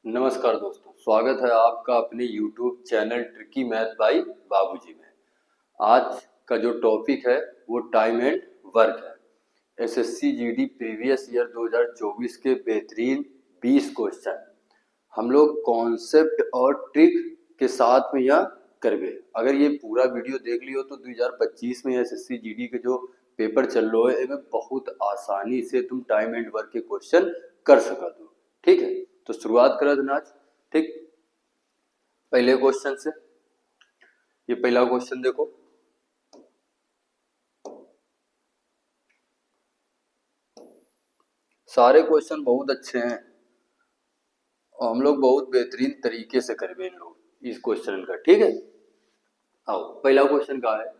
नमस्कार दोस्तों, स्वागत है आपका अपने YouTube channel tricky math by बाबूजी में। आज का जो टॉपिक है वो टाइम एंड वर्क है। एसएससी जीडी प्रीवियस ईयर 2024 के बेहतरीन 20 क्वेश्चन हम लोग कॉन्सेप्ट और ट्रिक के साथ में यह करवे। अगर ये पूरा वीडियो देख लियो तो 2025 में एसएससी जीडी के जो पेपर चल रहे हैं इनमें बहुत आसानी से तुम टाइम एंड वर्क के क्वेश्चन कर सकते हो। ठीक है, तो शुरुआत करा देना आज। ठीक, पहले क्वेश्चन से। ये पहला क्वेश्चन देखो, सारे क्वेश्चन बहुत अच्छे हैं और हम लोग बहुत बेहतरीन तरीके से करवे इन लोग इस क्वेश्चन का। ठीक है, आओ पहला क्वेश्चन का है,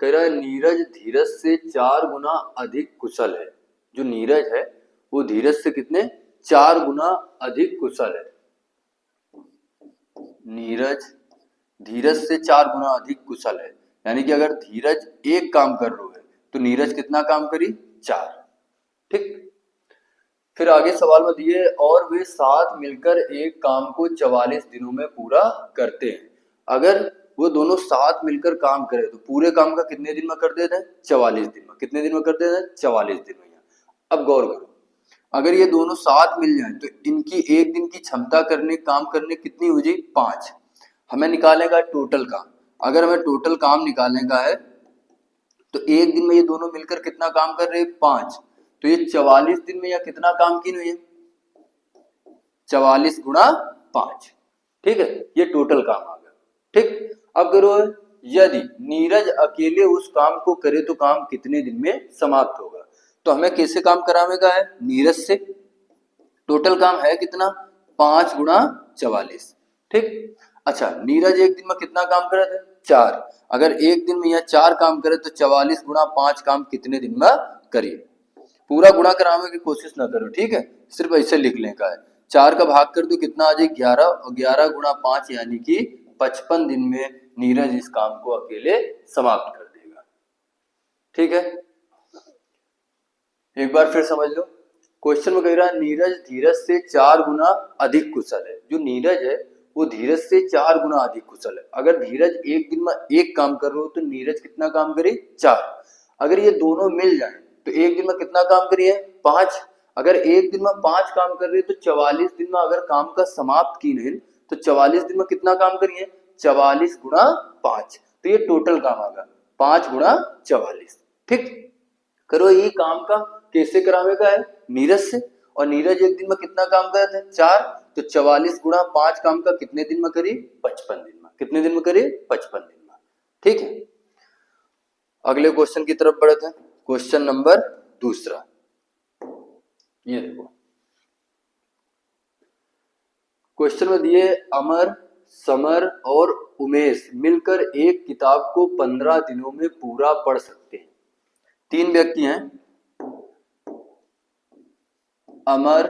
कह रहा है नीरज धीरज से 4 गुना अधिक कुशल है। जो नीरज है वो धीरज से कितने 4 गुना अधिक कुशल है। नीरज धीरज से 4 गुना अधिक कुशल है, यानी कि अगर धीरज एक काम कर रहा है तो नीरज कितना काम करी 4। ठीक, फिर आगे सवाल में दिए और वे साथ मिलकर एक काम को 44 दिनों में पूरा करते हैं। अगर वो दोनों साथ मिलकर काम करे तो पूरे काम का कितने दिन में कर देते हैं 44 दिन में। कितने दिन में कर देते हैं 44 दिन में। अब गौर करो, अगर ये दोनों साथ मिल जाएं तो इनकी एक दिन की क्षमता करने काम करने कितनी हो जाएगी 5। हमें निकालने का टोटल काम। अगर हमें टोटल काम निकालने का है तो एक दिन में ये दोनों मिलकर कितना काम कर रहे हैं 5, तो ये 44 दिन में या कितना काम की हुई है 44 गुणा 5। ठीक है, ये टोटल काम आ गया। ठीक, अब करो, यदि नीरज अकेले उस काम को करे तो काम कितने दिन में समाप्त होगा। तो हमें कैसे काम करावेगा है नीरज से। टोटल काम है कितना 5 गुणा 44। ठीक, अच्छा नीरज एक दिन में कितना काम करे थे 4। अगर एक दिन में यह 4 काम करे तो 44 गुणा 5 काम कितने दिन में करिए। पूरा गुणा कराने की कोशिश ना करो, ठीक है, सिर्फ ऐसे लिख लेने का है। 4 का भाग कर दो कितना आ जाए 11, और 11 गुणा 5 यानी कि 55 दिन में नीरज इस काम को अकेले समाप्त कर देगा। ठीक है, एक बार फिर समझ लो। क्वेश्चन में कह रहा है नीरज धीरज से 4 गुना अधिक कुशल है। जो नीरज है वो धीरज से 4 गुना अधिक कुशल है। अगर धीरज एक दिन में एक काम कर रहे हो तो नीरज कितना काम करे 4। अगर ये दोनों मिल जाए तो एक दिन में कितना काम करिए 5। अगर एक दिन में 5 काम कर रहे हैं तो 44 दिन में अगर काम का समाप्त की नहीं तो 44 दिन में कितना काम करिए 44 गुणा 5, तो ये टोटल काम आएगा 5 गुणा 44। ठीक, करो ये काम का कैसे करावेगा है नीरज से, और नीरज एक दिन में कितना काम करते हैं 4, तो 44 गुणा 5 काम का कितने दिन में करी 55 दिन में। कितने दिन में करी 55 दिन में। ठीक है, अगले क्वेश्चन की तरफ बढ़ते हैं। क्वेश्चन नंबर दूसरा, ये देखो क्वेश्चन में दिए अमर समर और उमेश मिलकर एक किताब को 15 दिनों में पूरा पढ़ सकते हैं। 3 व्यक्ति हैं, अमर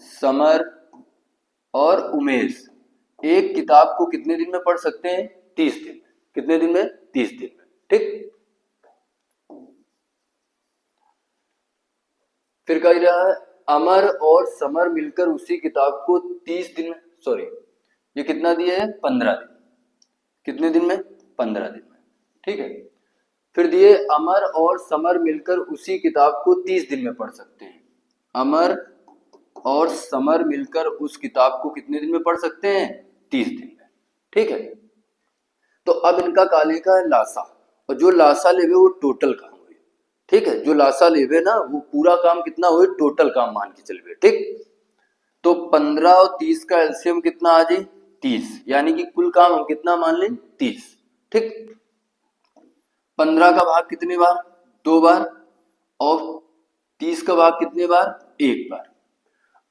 समर और उमेश, एक किताब को कितने दिन में पढ़ सकते हैं 30 दिन में। कितने दिन में 30 दिन में। ठीक, फिर कह रहा है अमर और समर मिलकर उसी किताब को 30 दिन में, सॉरी ये कितना दिया है 15 दिन। कितने दिन में 15 दिन में। ठीक है, फिर दिए अमर और समर मिलकर उसी किताब को 30 दिन में पढ़ सकते हैं। अमर और समर मिलकर उस किताब को कितने दिन में पढ़ सकते हैं 30 दिन में। ठीक है, तो अब इनका काले का है लासा, और जो लासा लेवे वो टोटल काम हुए। ठीक है, जो लासा लेवे ना वो पूरा काम कितना हुए टोटल काम मान के चलवे। ठीक, तो 15 और 30 का एलसीएम कितना आ जाए 30, यानी कि कुल काम हम कितना मान लें 30। ठीक, 15 का भाग कितने बार 2 बार, और 30 का भाग कितने बार 1 बार।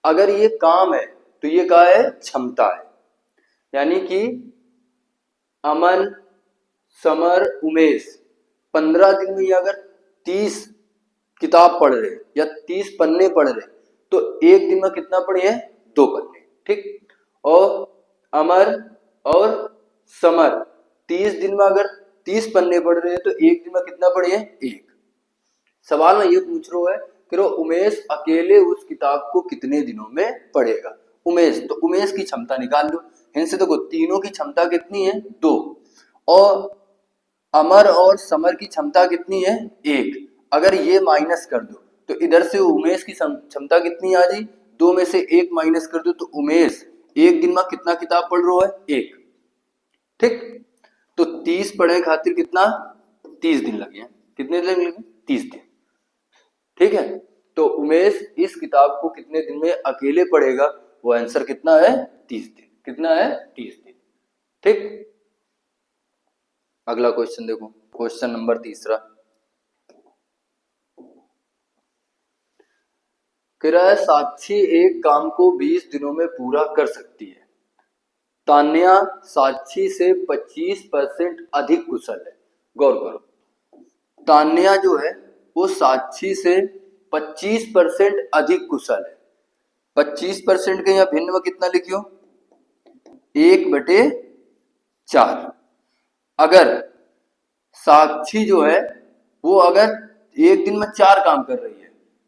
अगर ये काम है तो ये क्या है क्षमता है, यानी कि अमन समर उमेश 15 दिन में अगर 30 किताब पढ़ रहे या 30 पन्ने पढ़ रहे तो एक दिन में कितना पढ़े हैं 2 पन्ने। ठीक, और अमर और समर 30 दिन में अगर 30 पन्ने पढ़ रहे हैं तो एक दिन में कितना पढ़े हैं 1। सवाल में ये पूछ रहा है कि उमेश अकेले उस किताब को कितने दिनों में पढ़ेगा, उमेश, तो उमेश की क्षमता निकाल लो। इनसे देखो तीनों की क्षमता कितनी है 2, और अमर और समर की क्षमता कितनी है 1। अगर ये माइनस कर दो तो इधर से उमेश की क्षमता कितनी आ जाए, 2 में से 1 माइनस कर दो तो उमेश एक दिन में कितना किताब पढ़ रहा है 1। ठीक, तो 30 पढ़े खातिर कितना 30 दिन लगे हैं। कितने दिन लगे 30 दिन। ठीक है, तो उमेश इस किताब को कितने दिन में अकेले पढ़ेगा, वो आंसर कितना है 30 दिन। कितना है 30 दिन। ठीक, अगला क्वेश्चन देखो, क्वेश्चन नंबर 3 कह रहा है साक्षी एक काम को 20 दिनों में पूरा कर सकती है। तान्या साक्षी से 25% अधिक कुशल है। गौर करो, तान्या जो है वो साक्षी से 25% अधिक कुशल है। 25% के यहाँ भिन्न में कितना लिखियो 1/4। अगर साक्षी जो है वो अगर एक दिन में 4 काम कर रही है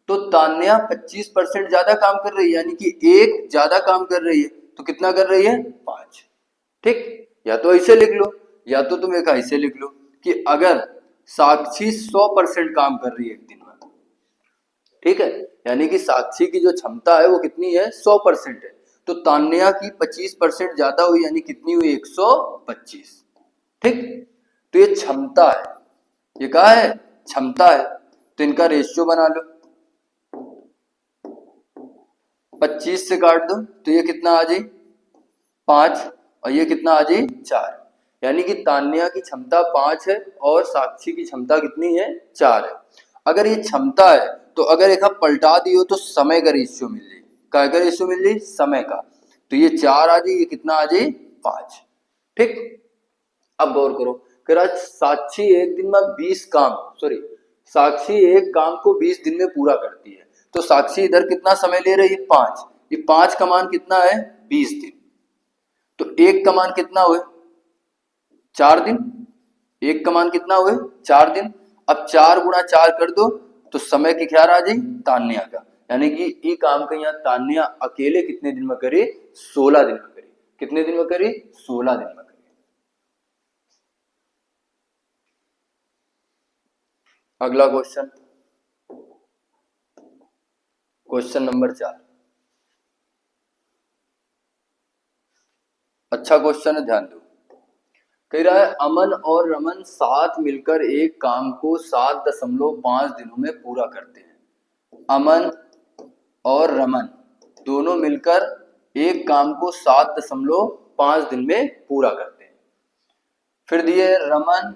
तो तान्या 25% ज्यादा काम कर रही है, यानी कि 1 ज्यादा काम कर रही है, तो कितना कर रही है 5। ठीक, या तो ऐसे लिख लो या तो तुम एक ऐसे लिख लो कि अगर साक्षी 100% काम कर रही है एक दिन में, ठीक है, यानी कि साक्षी की जो क्षमता है वो कितनी है 100% है, तो तान्या की 25% ज्यादा हुई, यानी कितनी हुई 125। ठीक, तो ये क्षमता है, ये क्या है क्षमता है, तो इनका रेशियो बना लो। 25 से काट दो तो ये कितना आ जाए 5, और ये कितना आ जाए 4, यानी कि तान्या की क्षमता 5 है और साक्षी की क्षमता कितनी है 4 है। अगर ये क्षमता है तो अगर एक पलटा दियो तो समय का रेशियो मिल जाए। क्या का रेशियो मिल जाए समय का, तो ये 4 आ जाए, ये कितना आ जाए 5। ठीक, अब गौर करो, कह साक्षी एक दिन में 20 काम साक्षी एक काम को 20 दिन में पूरा करती है, तो साक्षी इधर कितना समय ले रही है 5, ये 5 का मान कितना है 20 दिन, तो 1 का मान कितना हुए 4 दिन, 1 का मान कितना हुए 4 दिन। अब 4 गुणा 4 कर दो तो समय की क्या आ जाए तान्या का, यानी कि ये काम का यहाँ तान्या अकेले कितने दिन में करे 16 दिन में करे। कितने दिन में करे 16 दिन में करे। अगला क्वेश्चन, क्वेश्चन नंबर 4। अच्छा क्वेश्चन है, ध्यान दो। कह रहा है अमन और रमन साथ मिलकर एक काम को 7.5 दिनों में पूरा करते हैं। अमन और रमन दोनों मिलकर एक काम को 7.5 दिन में पूरा करते हैं। फिर दिए रमन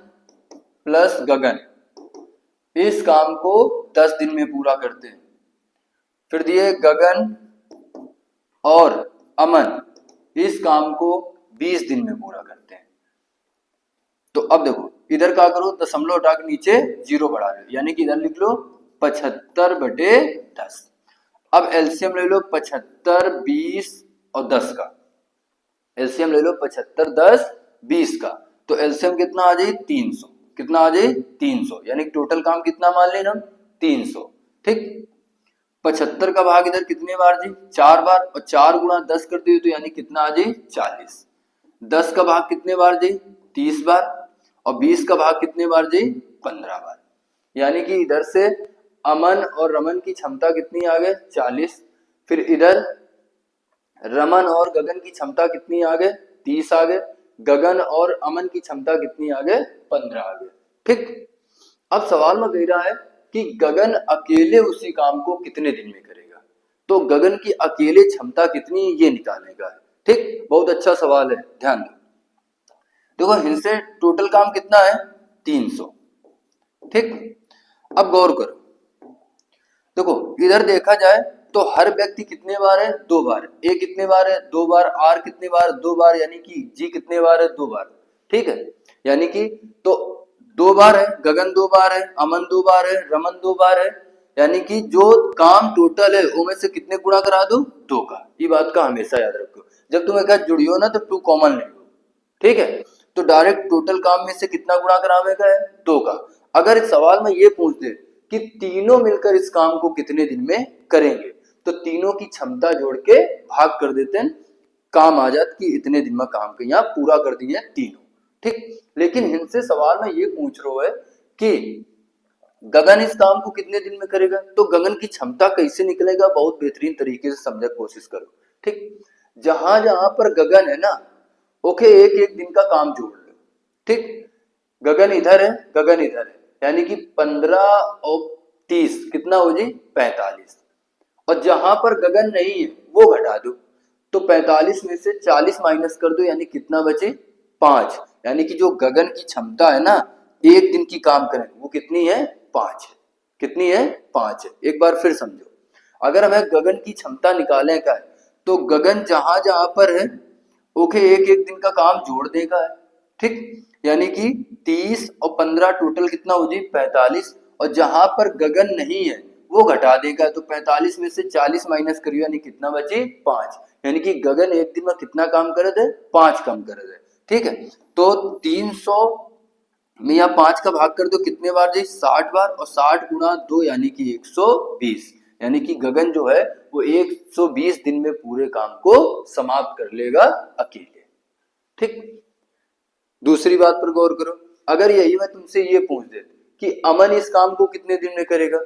प्लस गगन इस काम को 10 दिन में पूरा करते हैं। फिर दिए गगन और अमन इस काम को 20 दिन में पूरा करते हैं। तो अब देखो इधर क्या करो, दशमलव हटा के नीचे 0 बढ़ा लो, यानी कि इधर लिख लो 75/10। अब एलसीएम ले लो 75, 20 और 10 का। एलसीएम ले लो 75, 10, 20 का, तो एलसीएम कितना आ जाए 300। कितना आ जाए 300, यानी टोटल काम कितना मान लेना 300। ठीक, 75 का भाग इधर कितने बार जी 4 बार, और 4 गुणा 10 कर दिए तो यानी कितना आ जाए 40। 10 का भाग कितने बार जी 30 बार, और 20 का भाग कितने बार जी 15 बार, यानी कि इधर से अमन और रमन की क्षमता कितनी आ गए 40। फिर इधर रमन और गगन की क्षमता कितनी आ गए 30 आ गए। गगन और अमन की क्षमता कितनी आ गए 15 आ गए। ठीक, अब सवाल में कह रहा है कि गगन अकेले उसी काम को कितने दिन में करेगा, तो गगन की अकेले क्षमता कितनी ये निकालेगा। ठीक, बहुत अच्छा सवाल है, ध्यान दो। देखो इनसे टोटल काम कितना है 300। ठीक, अब गौर करो, देखो इधर देखा जाए तो हर व्यक्ति कितने बार है 2 बार, ए कितने बार है 2 बार, आर कितने बार 2 बार, यानी कि जी कितने बार है 2 बार। ठीक है, यानी कि तो 2 बार है, गगन 2 बार है, अमन 2 बार है, रमन 2 बार है, यानी कि जो काम टोटल है वो में से कितने गुणा करा दो 2 का। ये बात का हमेशा याद रखो, जब तुम एक साथ जुड़ियो ना तो 2 कॉमन ले लो। ठीक है, तो डायरेक्ट टोटल काम में से कितना गुणा करावेगा है 2 का। अगर इस सवाल में ये पूछ दे कि तीनों मिलकर इस काम को कितने दिन में करेंगे, तो तीनों की क्षमता जोड़ के भाग कर देते हैं, काम आ जाता कि इतने दिन में काम के यहाँ पूरा कर दिए तीनों। ठीक, लेकिन इनसे सवाल में ये पूछ रहा है कि गगन इस काम को कितने दिन में करेगा, तो गगन की क्षमता कैसे निकलेगा, बहुत बेहतरीन तरीके से समझने की कोशिश करो। ठीक, जहां जहां पर गगन है ना, ओके, एक एक दिन का काम जोड़ लो। ठीक, गगन इधर है, गगन इधर है, यानी कि 15 और 30 कितना हो जी 45, और जहां पर गगन नहीं है वो घटा दो, तो 45 में से 40 माइनस कर दो, यानी कितना बचे 5, यानी कि जो गगन की क्षमता है ना एक दिन की काम करें वो कितनी है 5 है। कितनी है 5 है। एक बार फिर समझो, अगर हमें गगन की क्षमता निकालने का है तो गगन जहां जहां पर है ओके एक एक दिन का काम जोड़ देगा है। ठीक, यानी कि 30 और 15 टोटल कितना हो जाए 45, और जहां पर गगन नहीं है वो घटा देगा, तो 45 में से 40 माइनस करिए, यानी कितना बचे 5, यानी कि गगन एक दिन में कितना काम करे थे 5 काम करे थे। ठीक है, तो 300 में या 5 का भाग कर दो कितने बार जी 60 बार, और 60 गुणा 2 यानी कि 120, यानी कि गगन जो है वो 120 दिन में पूरे काम को समाप्त कर लेगा अकेले। ठीक, दूसरी बात पर गौर करो, अगर यही मैं तुमसे ये पूछ दे कि अमन इस काम को कितने दिन में करेगा,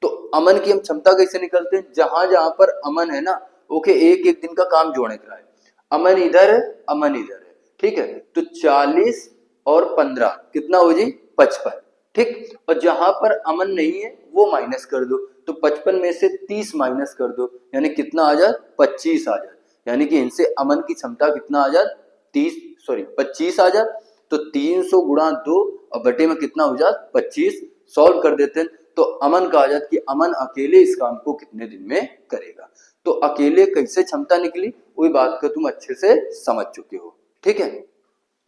तो अमन की हम क्षमता कैसे निकलते हैं, जहां जहां पर अमन है ना ओके एक एक दिन का काम जोड़ने का है, अमन इधर है, अमन इधर है। ठीक है, तो 40 और 15 कितना हो जी 55। ठीक, और जहां पर अमन नहीं है वो माइनस कर दो, तो 55 में से 30 माइनस कर दो, यानी कितना आ जाए 25 आ जाए, यानी कि इनसे अमन की क्षमता कितना आ जाए 25 आ जाए, तो 300 गुणा 2 और बटे में कितना हो जाए 25, सॉल्व कर देते हैं तो अमन का आ जाता कि अमन अकेले इस काम को कितने दिन में करेगा। तो अकेले कैसे क्षमता निकली वही बात को तुम अच्छे से समझ चुके हो। ठीक है,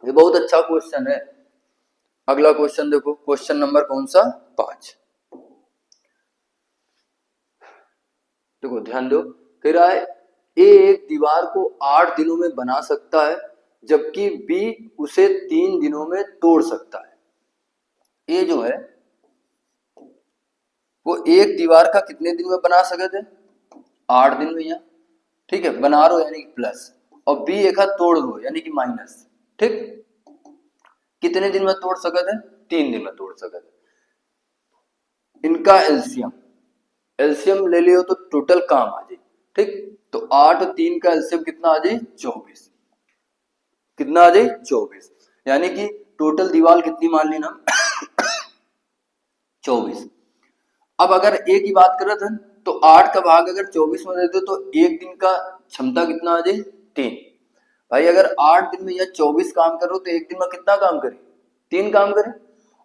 ये बहुत अच्छा क्वेश्चन है। अगला क्वेश्चन देखो, क्वेश्चन नंबर कौन सा 5। देखो ध्यान दो, कह रहा है ए एक दीवार को 8 दिनों में बना सकता है जबकि बी उसे 3 दिनों में तोड़ सकता है। ए जो है वो एक दीवार का कितने दिन में बना सके थे 8 दिन में, या ठीक है बना रो यानी कि प्लस, और बी एक हाथ तोड़ रो यानी कि माइनस। ठीक, कितने दिन में तोड़ सके थे 3 दिन में तोड़ सके थे। इनका एलसीएम एलसीएम ले लियो तो टोटल काम आ जाए। ठीक, तो 8 और 3 का एलसीएम कितना आ जाए 24, कितना आ जाए 24, यानी कि टोटल दीवार कितनी मान ली ना 24। अब अगर ए की बात करें तो 8 का भाग अगर 24 में दे दो तो एक दिन का क्षमता कितना आ जाए 3। भाई अगर 8 दिन में या 24 काम करो तो एक दिन में कितना काम करे 3 काम करे,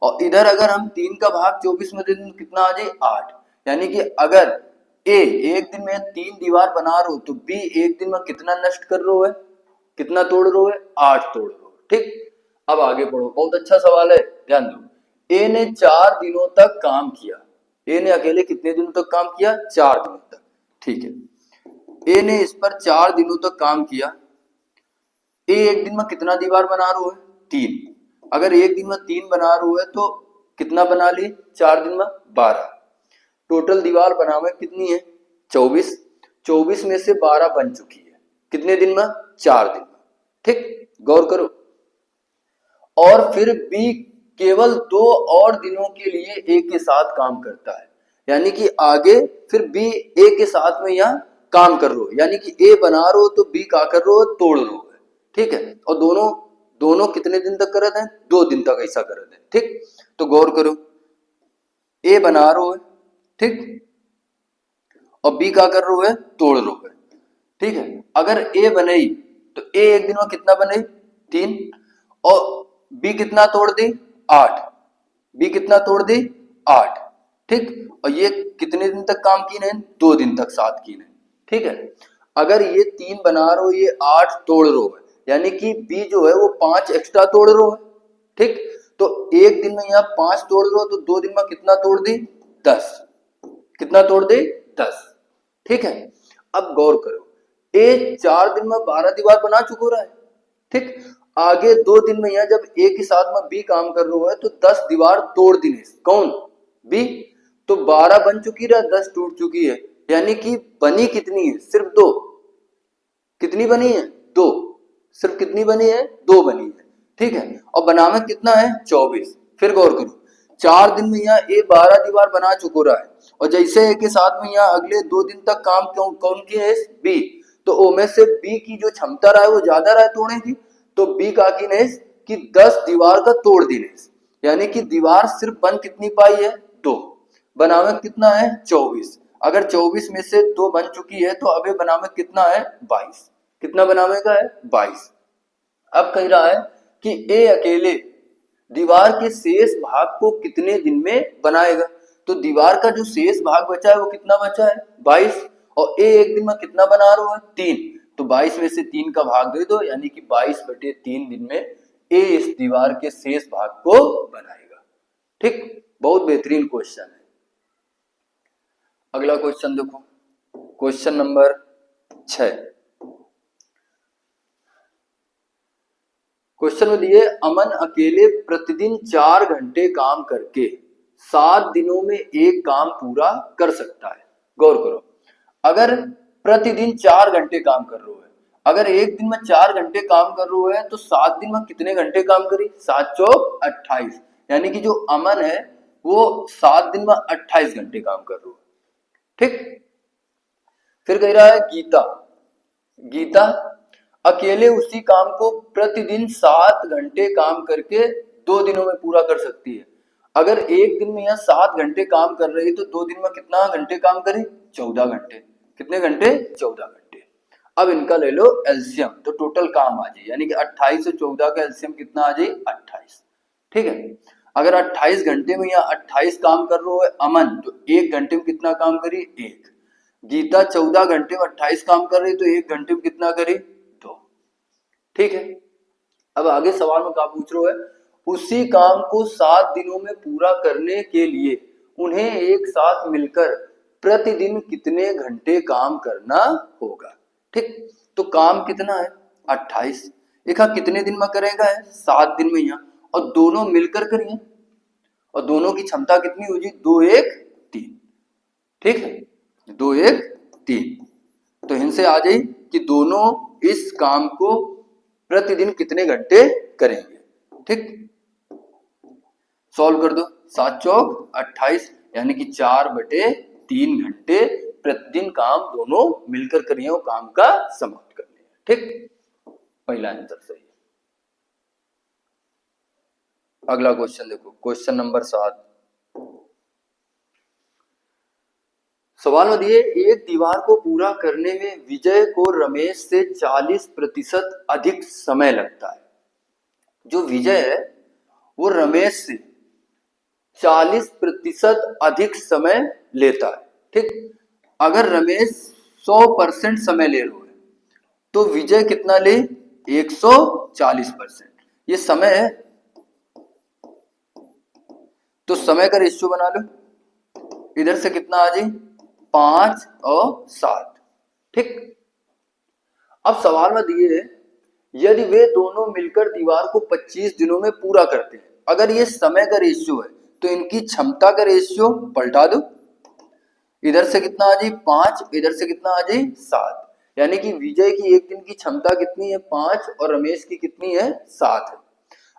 और इधर अगर हम 3 का भाग 24 में दे दें तो कितना आ जाए 8, यानी कि अगर ए एक दिन में 3 दीवार बना रहे हो तो बी एक दिन में कितना नष्ट कर रहे हो है, कितना तोड़ रहे हो है 8 तोड़ रहे हो। ठीक, अब आगे पढ़ो, बहुत अच्छा सवाल है, ध्यान दो। ए ने 4 दिनों तक काम किया, ए ने अकेले कितने दिनों तक काम किया 4 दिनों तक। ठीक है, ए ने इस पर 4 दिनों तक काम किया, ए एक दिन में कितना दीवार बना रहा है 3, अगर एक दिन में 3 बना रहा है तो कितना बना ली 4 दिन में 12, टोटल दीवार बना हुआ कितनी है 24, 24 में से 12 बन चुकी है कितने दिन में 4 दिन में। ठीक, गौर करो, और फिर बी केवल 2 और दिनों के लिए ए के साथ काम करता है, यानी कि आगे फिर बी ए के साथ में यहाँ काम कर रो, यानी कि ए बना रो तो बी का कर रो तोड़ रो है। ठीक है, और दोनों कितने दिन तक करते हैं 2 दिन तक ऐसा करते हैं। ठीक, तो गौर करो, ए बना रो है, ठीक, और बी का कर रो है तोड़ रो है। ठीक है, अगर ए बनाई तो ए एक दिन में कितना बनाई 3, और बी कितना तोड़ दी 8, बी कितना तोड़ दी 8। ठीक, और ये कितने दिन तक काम की ने 2 दिन तक साथ की ने। ठीक है, अगर ये 3 बना रो ये 8 तोड़ रो है, यानी कि बी जो है वो 5 एक्स्ट्रा तोड़ रो है। ठीक, तो एक दिन में यहाँ 5 तोड़ रो तो 2 दिन में कितना तोड़ दी 10, कितना तोड़ दी 10। ठीक है, अब गौर करो, ए 4 दिन में 12 दीवार बना चुका रहा है। ठीक, आगे 2 दिन में यहाँ जब ए के साथ में बी काम कर रहा है तो 10 दीवार तोड़ दी, कौन बी, तो 12 बन चुकी है 10 टूट चुकी है, यानी कि बनी कितनी है, सिर्फ 2। कितनी बनी है, 2। सिर्फ कितनी बनी है, 2 बनी है, ठीक है। और बनावे कितना है, 24। फिर गौर करो, 4 दिन में यहाँ ए 12 दीवार बना चुको रहा है, और जैसे ए के साथ में यहाँ अगले 2 दिन तक काम कौन की है, बी। तो ओ में से बी की जो क्षमता रहा है वो ज्यादा रहा है तोड़ने की, तो बी का की ने कि 10 दीवार का तोड़ दी ने, यानी कि दीवार सिर्फ बन कितनी पाई है, 2। बनावे कितना है, 24। अगर 24 में से 2 बन चुकी है तो अबे बनावे कितना है, 22। कितना बनावे का है, 22। अब कह रहा है कि ए अकेले दीवार के शेष भाग को कितने दिन में बनाएगा। तो दीवार का जो शेष भाग बचा है वो कितना बचा है, 22। और ए एक दिन में कितना बना रहा है, 3। तो 22 में से 3 का भाग दे दो, यानी कि 22/3 दिन में ए इस दीवार के शेष भाग को बनाएगा। ठीक, बहुत बेहतरीन क्वेश्चन है। अगला क्वेश्चन देखो, क्वेश्चन नंबर 6। क्वेश्चन में दिए अमन अकेले प्रतिदिन 4 घंटे काम करके 7 दिनों में एक काम पूरा कर सकता है। गौर करो, अगर प्रतिदिन 4 घंटे काम कर रहे हो है, अगर एक दिन में 4 घंटे काम कर रहे हो है तो 7 दिन में कितने घंटे काम करी, 7 चौक 28, यानी कि जो अमन है वो 7 दिन में 28 घंटे काम कर रहे हो। ठीक, फिर कह रहा है गीता अकेले उसी काम को प्रतिदिन 7 घंटे काम करके 2 दिनों में पूरा कर सकती है। अगर एक दिन में यह 7 घंटे काम कर रही है तो 2 दिन में कितना घंटे काम करे, 14 घंटे। कितने घंटे, 14 घंटे। अब इनका ले लो एलसीएम, तो टोटल काम आ जाए, यानी कि 28 और 14 का एलसीएम कितना आ जाए, 28। ठीक है, अगर 28 घंटे में यहाँ 28 काम कर रहा है अमन, तो 1 घंटे में कितना काम करी, 1। गीता 14 घंटे में 28 काम कर रही तो 1 घंटे में कितना करी, 2। ठीक है, अब आगे सवाल में क्या पूछ रहा है, उसी काम को 7 दिनों में पूरा करने के लिए उन्हें एक साथ मिलकर प्रतिदिन कितने घंटे काम करना होगा। ठीक, तो काम कितना है, 28। देखा कितने दिन में करेगा है, 7 दिन में यहाँ, और दोनों मिलकर करिए, और दोनों की क्षमता कितनी हो जी, 2 1 3। ठीक है, 2 1 3। तो इनसे आ जाए कि दोनों इस काम को प्रतिदिन कितने घंटे करेंगे। ठीक, सॉल्व कर दो, 7 चौक 28, यानी कि 4/3 घंटे प्रतिदिन काम दोनों मिलकर करिए और काम का समाप्त करने हैं। ठीक, पहला आंसर सही है। अगला क्वेश्चन देखो, क्वेश्चन नंबर 7। सवाल में दिए एक दीवार को पूरा करने में विजय को रमेश से 40% अधिक समय लगता है। जो विजय है वो रमेश से 40% अधिक समय लेता है। ठीक, अगर रमेश 100% समय ले रहा है तो विजय कितना ले, 140%। ये समय है, तो समय का रेशियो बना लो, इधर से कितना आ जाए, 5 और 7। ठीक, अब सवाल में दिए यदि वे दोनों मिलकर दीवार को 25 दिनों में पूरा करते हैं, अगर ये समय का रेशियो है तो इनकी क्षमता का रेशियो पलटा दो, इधर से कितना आ जाए 5, इधर से कितना आ जाए 7, यानी कि विजय की एक दिन की क्षमता कितनी है, 5, और रमेश की कितनी है, 7 है।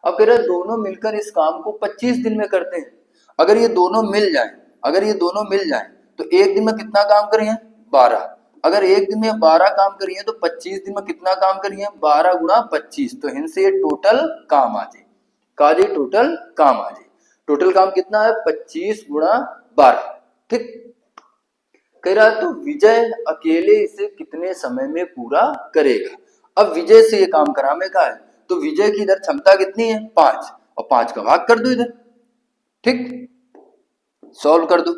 अब कह रहे दोनों मिलकर इस काम को 25 दिन में करते हैं। अगर ये दोनों मिल जाएं, अगर ये दोनों मिल जाएं तो एक दिन में कितना काम करिए, 12। अगर एक दिन में 12 काम करिए तो 25 दिन में कितना काम करिए, 12 गुणा 25। तो इनसे ये टोटल काम आ जाए, कहा जाए टोटल काम आ जाए। टोटल काम कितना है, 25 गुणा 12। ठीक, कह रहा है तो विजय अकेले इसे कितने समय में पूरा करेगा। अब विजय से ये काम कराने का है तो विजय की इधर क्षमता कितनी है, 5, और 5 का भाग कर दो इधर। ठीक, सॉल्व कर दो,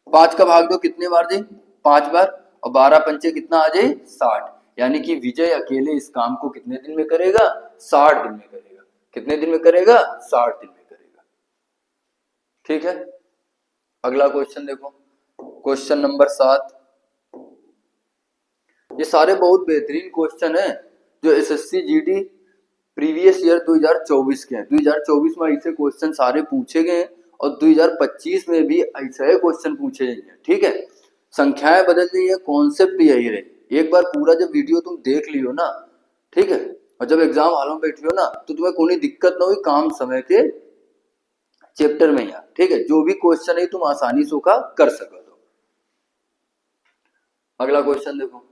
5 का भाग दो कितने बार जाए, 5 बार, और 12 पंचे कितना आ जाए, 60, यानी कि विजय अकेले इस काम को कितने दिन में करेगा, 60 दिन में करेगा। कितने दिन में करेगा, 60 दिन में करेगा। ठीक है, अगला क्वेश्चन देखो, क्वेश्चन नंबर 7। ये सारे बहुत बेहतरीन क्वेश्चन है जो एसएससी जीडी प्रीवियस ईयर 2024 के हैं। 2024 में ऐसे क्वेश्चन सारे पूछे गए हैं और 2025 में भी ऐसे क्वेश्चन पूछे जाएंगे। ठीक है, संख्याएं बदल रही है, कॉन्सेप्ट यही रहे। एक बार पूरा जब वीडियो तुम देख लियो ना, ठीक है, और जब एग्जाम हॉल में बैठियो ना, तो तुम्हें कोई दिक्कत ना हुई, काम समय के चैप्टर में यार, ठीक है, जो भी क्वेश्चन है तुम आसानी से का कर सको। तो अगला क्वेश्चन देखो,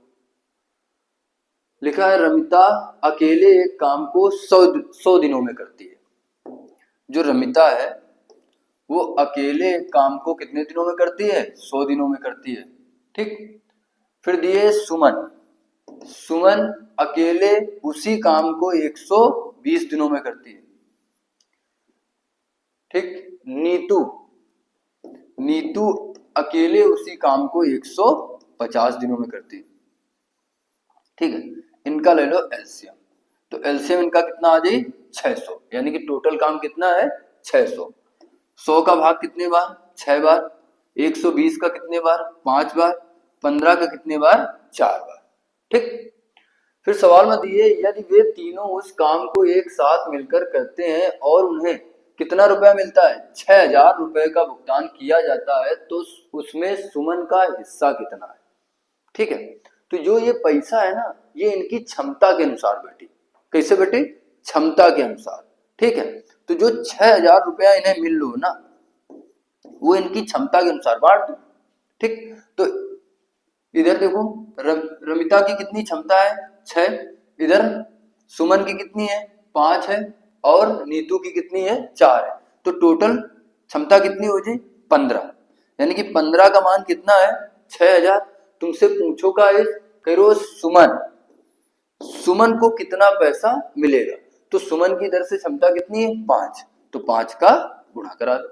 लिखा है रमिता अकेले एक काम को 100 दिनों में करती है। जो रमिता है वो अकेले एक काम को कितने दिनों में करती है? 100 दिनों में करती है, ठीक। फिर दिए सुमन, सुमन अकेले उसी काम को 120 दिनों में करती है, ठीक। नीतू, नीतू अकेले उसी काम को 150 दिनों में करती है, ठीक है। इनका ले लो एलसीएम, तो एलसीएम इनका कितना आ जाए? 600, यानी कि टोटल काम कितना है? 600। 100 का भाग कितने बार? 6 बार। 120 का कितने बार? 5 बार। 15 का कितने बार? 4 बार, ठीक। फिर सवाल में दिए यदि वे तीनों उस काम को एक साथ मिलकर करते हैं और उन्हें कितना रुपया मिलता है? 6000 रुपए का भुगतान किया जाता है, तो उसमें सुमन का हिस्सा कितना है? ठीक है, तो जो ये पैसा है ना, ये इनकी क्षमता के अनुसार बेटी। कैसे बेटी? क्षमता के अनुसार, ठीक है। तो जो 6000 रुपया इन्हें मिल लो ना, वो इनकी क्षमता के अनुसार बांट दो, ठीक। तो इधर देखो रमिता की कितनी क्षमता है? 6। इधर सुमन की कितनी है? 5 है। और नीतू की कितनी है? 4 है। तो टोटल क्षमता कितनी हो जाए? 15। यानी कि 15 का मान कितना है? 6000। तुमसे पूछो का करो सुमन, सुमन को कितना पैसा मिलेगा? तो सुमन की इधर से क्षमता कितनी है? 5। तो 5 का गुणा करा दो,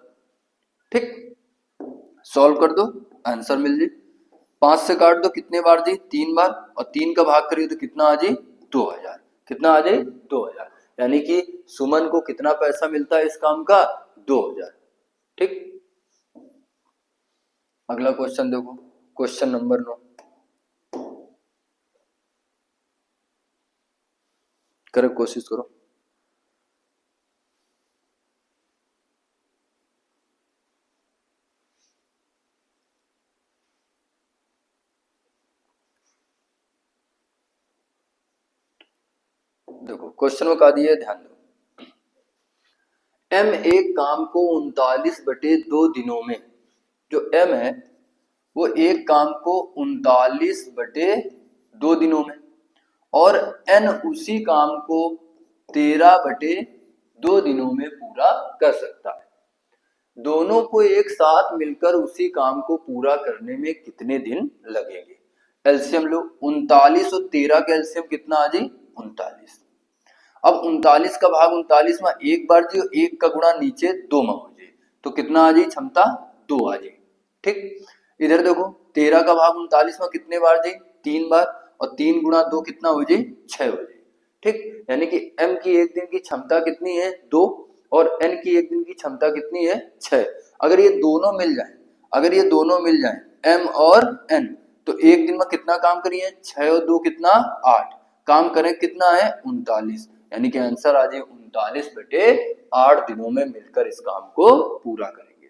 ठीक। सॉल्व कर दो, आंसर मिल जाए। 5 से काट दो, कितने बार जी? 3 बार। और 3 का भाग करिए तो कितना आ जाए? 2000। कितना आ जाए? 2000। यानी कि सुमन को कितना पैसा मिलता है इस काम का? 2000, ठीक। अगला क्वेश्चन देखो, क्वेश्चन नंबर 9। करो, कोशिश करो। देखो क्वेश्चन में कहा दिया है, ध्यान दो। एम एक काम को 39/2 दिनों में, जो एम है वो एक काम को 39/2 दिनों में, और एन उसी काम को 13/2 दिनों में पूरा कर सकता है। दोनों को एक साथ मिलकर उसी काम को पूरा करने में कितने दिन लगेंगे? एलसीएम लो, 39 और 13 का एलसीएम कितना आ जाए? 39। अब 39 का भाग 39 में एक बार जी, एक का गुणा नीचे 2 में हो जाए, तो कितना आ जाए क्षमता? 2 आ जाए, ठीक। इधर देखो 13 का भाग 39 में कितने बार जाए? 3 बार। और 3 गुणा 2 कितना हो जाए? 6 हो जाए, ठीक। यानी कि एम की एक दिन की क्षमता कितनी है? 2। और एन की एक दिन की क्षमता कितनी है? 6। अगर ये दोनों मिल जाए, अगर ये दोनों मिल जाए एम और एन, तो एक दिन में कितना काम करिए? 6 और 2 कितना? 8। काम करें कितना है? 39। यानी कि आंसर आ जाए 39/8 दिनों में मिलकर इस काम को पूरा करेंगे।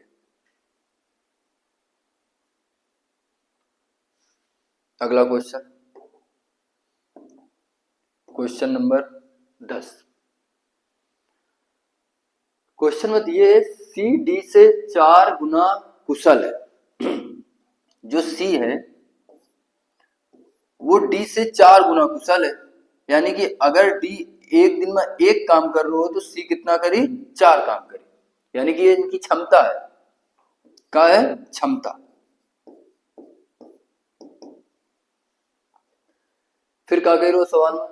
अगला क्वेश्चन, क्वेश्चन नंबर 10। क्वेश्चन में दिए सी डी से 4 गुना कुशल है। जो सी है वो डी से 4 गुना कुशल है, यानी कि अगर डी एक दिन में एक काम कर रहे हो तो सी कितना करी? 4 काम करी। यानी कि ये इनकी क्षमता है, क्या है? क्षमता। फिर क्या कह रहे हो सवाल में?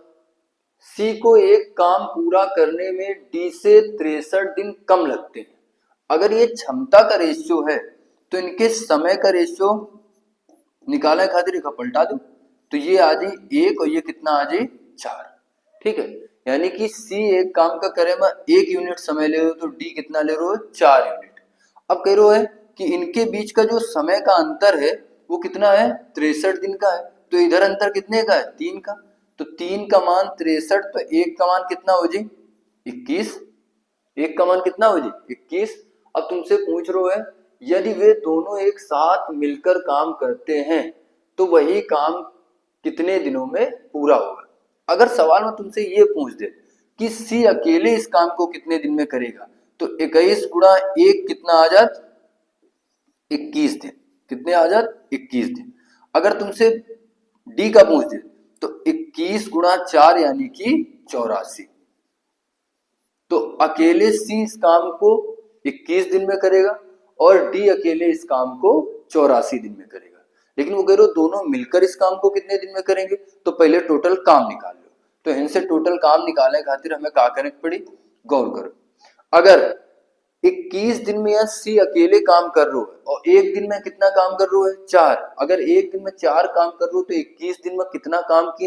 सी को एक काम पूरा करने में डी से 63 दिन कम लगते हैं। अगर ये क्षमता का रेशियो है तो इनके समय का रेशियो निकालने खातिर रेखा पलटा दो, तो ये आ जाए 1 और ये कितना आ जाए? 4, ठीक है। यानी कि सी एक काम का करे में 1 यूनिट समय ले रहे हो, तो डी कितना ले रहे हो? 4 यूनिट। अब कह रहे है कि इनके बीच का जो समय का अंतर है वो कितना है? 63 दिन का है। तो इधर अंतर कितने का है? 3 का। तो 3 का मान 63, तो 1 का मान कितना हो जाए? 21। 1 का मान कितना हो जाए? 21। अब तुमसे पूछ रहे है यदि वे दोनों एक साथ मिलकर काम करते हैं तो वही काम कितने दिनों में पूरा होगा। अगर सवाल में तुमसे ये पूछ दे कि सी अकेले इस काम को कितने दिन में करेगा, तो 21 गुणा 1 कितना आ जात 21 दिन। कितने आ जात 21 दिन। अगर तुमसे डी का पूछ दे तो 21 गुणा 4 यानी कि 84। तो अकेले सी इस काम को 21 दिन में करेगा और डी अकेले इस काम को 84 दिन में करेगा। लेकिन वो कह रहे हो दोनों मिलकर इस काम को कितने दिन में करेंगे, तो पहले टोटल काम निकाल लो। तो इनसे टोटल काम निकालने खातिर हमें क्या करने पड़ी, गौर करो। अगर 21 दिन में यह सी अकेले काम कर रहे हो और एक दिन में कितना काम कर रहे हो 4, अगर एक दिन में 4 काम कर रहे हो तो 21 दिन में कितना काम की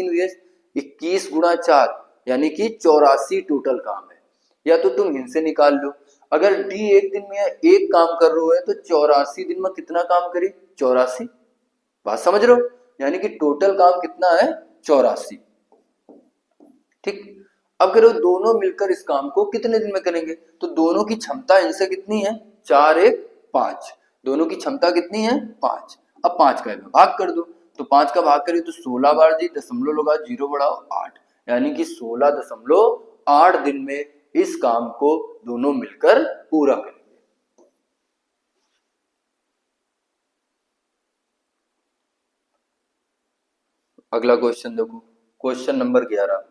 21 गुणा 4 यानी कि 84 टोटल काम है। या तो तुम इनसे निकाल लो, अगर डी एक दिन में एक काम कर रहे हो तो 84 दिन में कितना काम करी 84। बात समझ रहे हो, यानी कि टोटल काम कितना है 84। ठीक, अब करो दोनों मिलकर इस काम को कितने दिन में करेंगे, तो दोनों की क्षमता इनसे कितनी है 4 1 5, दोनों की क्षमता कितनी है 5। अब 5 का भाग कर दो, तो 5 का भाग करिए तो 16 बार जी दशमलव लगा 0 बढ़ाओ 8, यानी कि 16.8 दिन में इस काम को दोनों मिलकर पूरा करेंगे। अगला क्वेश्चन देखो, क्वेश्चन नंबर 11।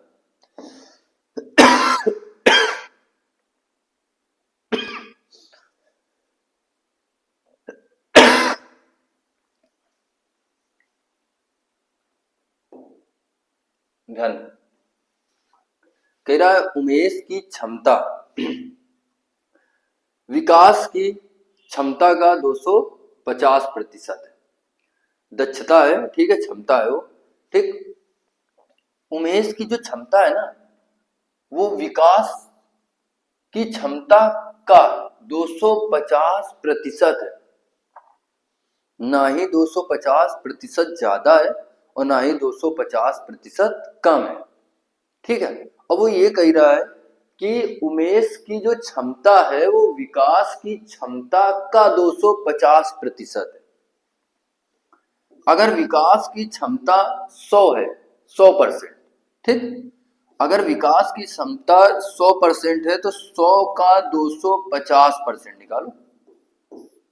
ध्यान कह रहा है उमेश की क्षमता विकास की क्षमता का 250% है। दक्षता है, ठीक है, क्षमता है वो, ठीक। उमेश की जो क्षमता है ना वो विकास की क्षमता का 250% है, ना ही 250% ज्यादा है और ना ही 250% कम है, ठीक है। अब वो ये कह रहा है कि उमेश की जो क्षमता है वो विकास की क्षमता का 250% है। अगर विकास की क्षमता 100 है 100%, ठीक, अगर विकास की क्षमता 100% है तो 100 का 250% निकालो,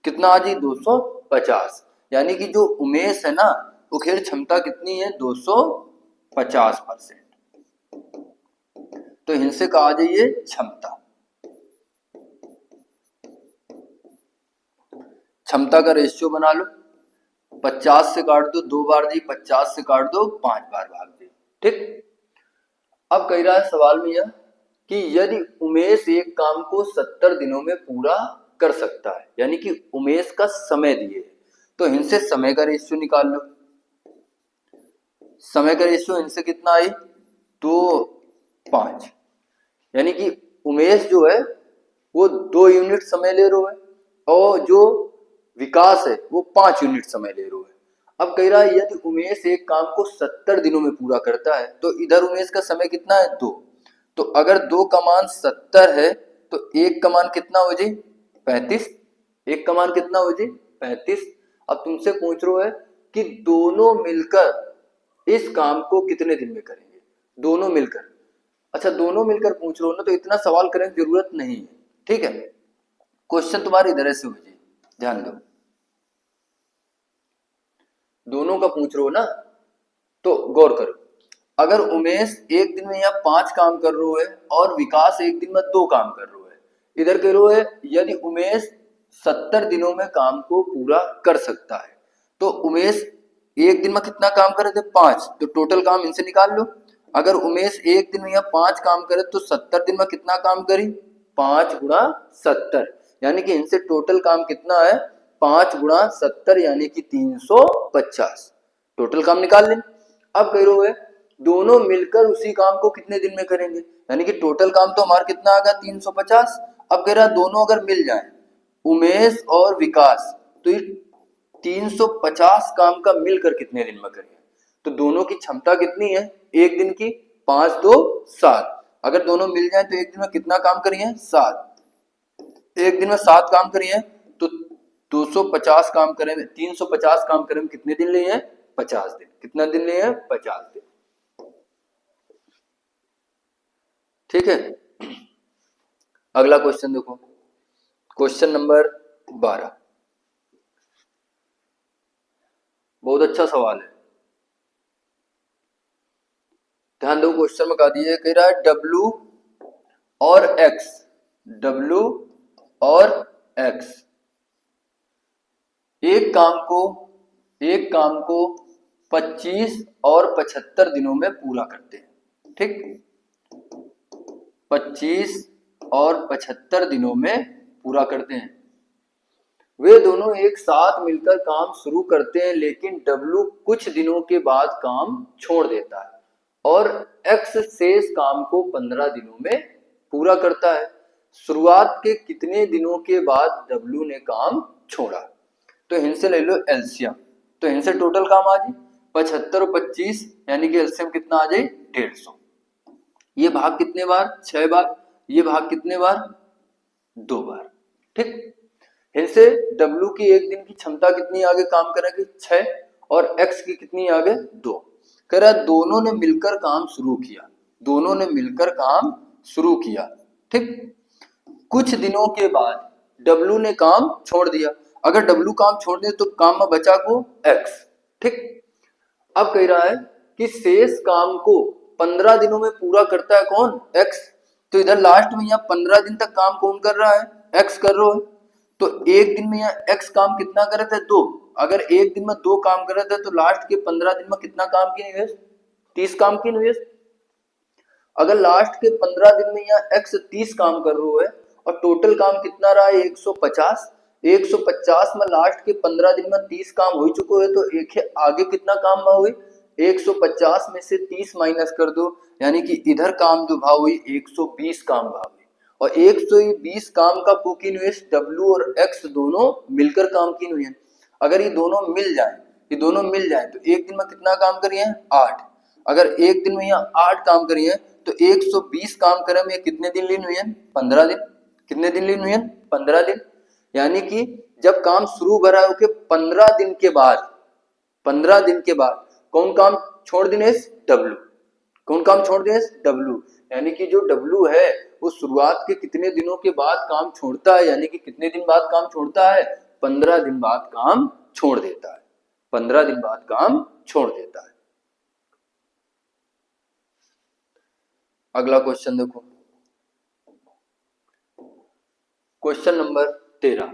कितना आ जी 250, यानी कि जो उमेश है ना वो खेल क्षमता कितनी है 250%। तो इनसे कहा जाइए क्षमता, क्षमता का रेशियो बना लो, 50 से काट दो 2 बार जी, 50 से काट दो 5 बार भाग जी, ठीक। अब कह रहा है सवाल में यह कि यदि उमेश एक काम को 70 दिनों में पूरा कर सकता है, यानी कि उमेश का समय दिए, तो इनसे समय का रेशियो निकाल लो। समय का रेशियो इनसे कितना आई 2 5, यानी कि उमेश जो है वो 2 यूनिट समय ले रहा है और जो विकास है वो 5 यूनिट समय ले रहा है। अब कह रहा है यदि उमेश एक काम को 70 दिनों में पूरा करता है तो इधर उमेश का समय कितना है 2, तो अगर 2 का मान 70 है तो 1 का मान कितना हो जाए 35, 1 का मान कितना हो जाए 35। अब तुमसे पूछ रहा है कि दोनों मिलकर इस काम को कितने दिन में करेंगे, दोनों मिलकर। अच्छा दोनों मिलकर पूछ रहे हो ना तो इतना सवाल करने की जरूरत नहीं है, ठीक है। क्वेश्चन तुम्हारी इधर से हो जाए, ध्यान दो, दोनों का पूछ रहे हो ना तो गौर करो। अगर उमेश एक दिन में या 5 काम कर रहे है और विकास एक दिन में 2 काम कर रहे है, इधर कह रहे है यदि उमेश 70 दिनों में काम को पूरा कर सकता है तो उमेश एक दिन में कितना काम करे थे 5, तो टोटल काम इनसे निकाल लो। अगर उमेश एक दिन में या 5 काम करे तो 70 दिन में कितना काम करी 5 गुणा 70, यानी कि इनसे टोटल काम कितना है 5 गुणा 70 यानी कि 350, टोटल काम निकाल लें। अब कह रहे है दोनों मिलकर उसी काम को कितने दिन में करेंगे, यानी कि टोटल काम तो हमारा कितना आ गया 350। अब कह रहा दोनों अगर मिल जाए उमेश और विकास तो ये 350 काम का मिलकर कितने दिन में करेंगे, तो दोनों की क्षमता कितनी है एक दिन की 5 2 7, अगर दोनों मिल जाए तो एक दिन में कितना काम करिए 7, एक दिन में 7 काम करिए तो 250 काम करें में 350 काम करें में कितने दिन लिए हैं? 50 दिन। कितना दिन लिए हैं? 50 दिन। ठीक है, अगला क्वेश्चन देखो, क्वेश्चन नंबर 12। बहुत अच्छा सवाल है, ध्यान दो। क्वेश्चन में कहा दिया, कह रहा है W और X, W और X एक काम को 25 और 75 दिनों में पूरा करते हैं। ठीक, 25 और 75 दिनों में पूरा करते हैं। वे दोनों एक साथ मिलकर काम शुरू करते हैं, लेकिन W कुछ दिनों के बाद काम छोड़ देता है और X शेष काम को 15 दिनों में पूरा करता है। शुरुआत के कितने दिनों के बाद W ने काम छोड़ा? तो इनसे ले लो एलसीएम, तो इनसे टोटल काम आ जाए 75 और 25, यानी कि एलसीएम कितना आ जाए? 150। ये भाग कितने बार? 6 बार। ये भाग कितने बार? 2 बार। ठीक, इनसे W की एक दिन की क्षमता कितनी आगे काम करेगी? 6, और X की कितनी आगे? 2। कह रहा दोनों ने मिलकर काम शुरू किया, दोनों ने मिलकर काम शुरू किया। ठीक, कुछ दिनों के बाद W ने काम छोड़ दिया। अगर W काम छोड़ दे तो काम में बचा को X। ठीक, अब कह रहा है कि शेष काम को 15 दिनों में पूरा करता है कौन? X। तो इधर लास्ट में यहाँ 15 दिन तक काम कौन कर रहा है? X कर रहा है। तो एक दिन में यहाँ X काम कितना करे थे? 2। अगर एक दिन में 2 काम करे थे तो लास्ट के 15 दिन में कितना काम की निवेश? 30 काम की निवेश। अगर लास्ट के 15 दिन में यहाँ X 30 काम कर रहा है और टोटल काम कितना रहा है? 150। 150 में लास्ट के 15 दिन में 30 काम हो चुके है, तो एक है आगे कितना काम भाव हुई? 150 में से 30 माइनस कर दो, यानी कि इधर काम जो भाव हुई 120 काम भाव हुई। और 120 काम का को इन्वेस्ट W और X दोनों मिलकर काम की हुई है। अगर ये दोनों मिल जाए तो एक दिन में कितना काम करिए? 8। अगर एक दिन में यहाँ 8 काम करिए तो 120 काम करे में कितने दिन लीन हुई है? 15 दिन। कितने दिन लीन हुई है? 15 दिन। यानी कि जब काम शुरू भरा हो के 15 दिन के बाद कौन काम छोड़ दिनेश? W। कौन काम छोड़ दिनेश? W। यानी कि जो W है वो शुरुआत के कितने दिनों के बाद काम छोड़ता है? यानी कि कितने दिन बाद काम छोड़ता है? 15 दिन बाद काम छोड़ देता है। 15 दिन बाद काम छोड़ देता है। अगला क्वेश्चन देखो, क्वेश्चन नंबर 13।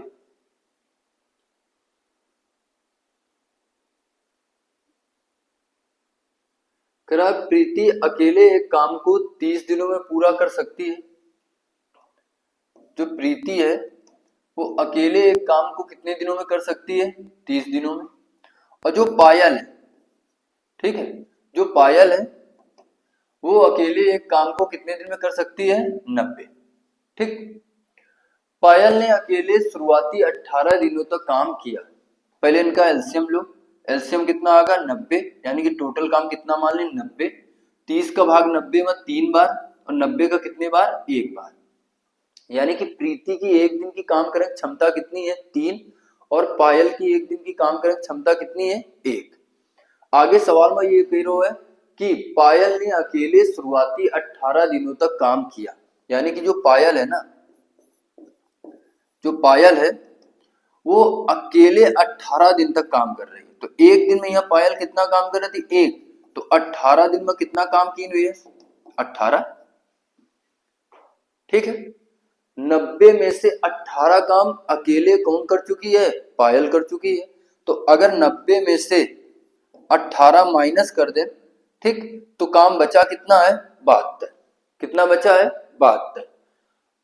करा प्रीति अकेले एक काम को 30 दिनों में पूरा कर सकती है। जो प्रीति है वो अकेले एक काम को कितने दिनों में कर सकती है? 30 दिनों में। और जो पायल है, ठीक है, जो पायल है वो अकेले एक काम को कितने दिन में कर सकती है? 90। ठीक, पायल ने अकेले शुरुआती 18 दिनों तक काम किया। पहले इनका एलसीएम लो, एलसीएम कितना आएगा? 90, यानी कि टोटल काम कितना मान लें? 90। 30 का भाग 90 में 3 बार और 90 का कितने बार? 1 बार। यानी कि प्रीति की एक दिन की काम करने क्षमता कितनी है? 3, और पायल की एक दिन की काम करने क्षमता कितनी है? 1। आगे सवाल में ये कह रहा है कि पायल ने अकेले शुरुआती 18 दिनों तक काम किया। यानी कि जो पायल है ना, जो पायल है वो अकेले 18 दिन तक काम कर रही है। तो एक दिन में यह पायल कितना काम कर रही थी? 1। तो 18 दिन में कितना काम की हुई है? 18। ठीक है, 90 में से 18 काम अकेले कौन कर चुकी है? पायल कर चुकी है। तो अगर 90 में से 18 माइनस कर दे, ठीक, तो काम बचा कितना है? 72। कितना बचा है? 72।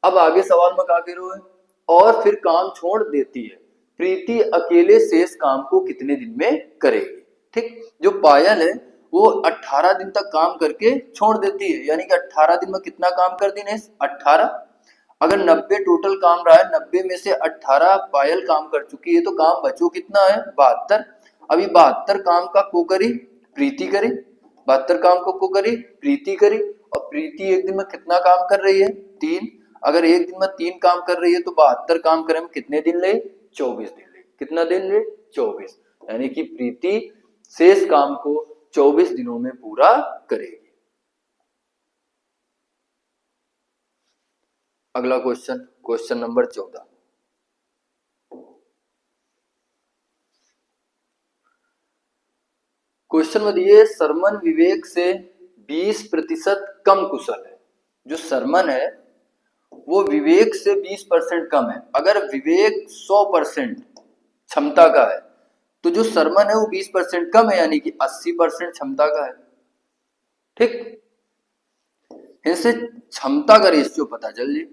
अब आगे सवाल में क्या कह रहे हो? और फिर काम छोड़ देती है। प्रीति अकेले शेष काम को कितने दिन में करेगी? ठीक, जो पायल है वो 18 दिन तक काम करके छोड़ देती है। यानी कि 18 दिन में कितना काम कर दी? 18। अगर 90 टोटल काम रहा है, 90 में से 18 पायल काम कर चुकी है, तो काम बचो कितना है? 72। अभी 72 काम का को करी? प्रीति करी। 72 काम को करी? प्रीति करी। और प्रीति एक दिन में कितना काम कर रही है? 3। अगर एक दिन में 3 काम कर रही है तो 72 काम करे में कितने दिन ले? 24 दिन ले। कितना दिन रे? 24। यानी कि प्रीति शेष काम को 24 दिनों में पूरा करेगी। अगला क्वेश्चन, क्वेश्चन नंबर 14। क्वेश्चन में दिए सरमन विवेक से 20% कम कुशल है। जो सरमन है वो विवेक से 20% कम है। अगर विवेक 100% क्षमता का है तो जो सरमन है वो 20% कम है, यानी कि 80% क्षमता का है। ठीक, इनसे क्षमता का रेशियो पता चल जाए।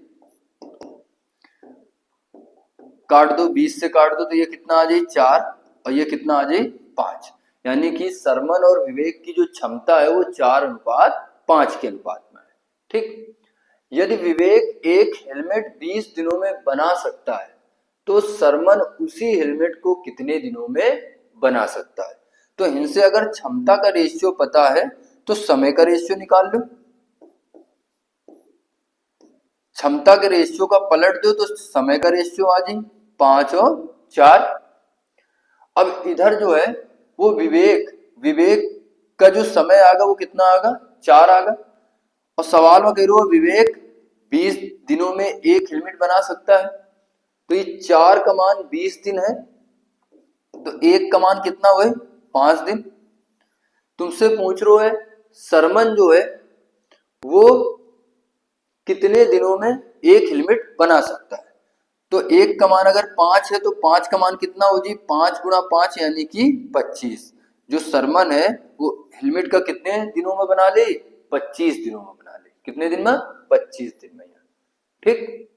काट दो, 20 से काट दो तो ये कितना आ जाए? 4, और ये कितना आ जाए? 5। यानी कि सरमन और विवेक की जो क्षमता है वो 4:5 के अनुपात में है। ठीक, यदि विवेक एक हेलमेट 20 दिनों में बना सकता है तो सरमन उसी हेलमेट को कितने दिनों में बना सकता है? तो इनसे अगर क्षमता का रेशियो पता है तो समय का रेशियो निकाल लो। क्षमता के रेशियो का पलट दो तो समय का रेशियो आ जाए 5 और 4। अब इधर जो है वो विवेक का जो समय आगा वो कितना आगा? 4 आगा। और सवाल में कह रहे हो विवेक 20 दिनों में एक हेलमेट बना सकता है, तो ये 4 का मान 20 दिन है, तो 1 का मान कितना हुए? 5 दिन। तुमसे पूछ रहे है सरमन जो है वो कितने दिनों में एक हेलमेट बना सकता है। तो 1 का मान अगर 5 है तो 5 का मान कितना हो जी? 5 गुणा 5 यानी कि 25। जो सरमन है वो हेलमेट का कितने दिनों में बना ले? 25 दिनों में बना ले। कितने दिन में? 25 दिन में। ठीक,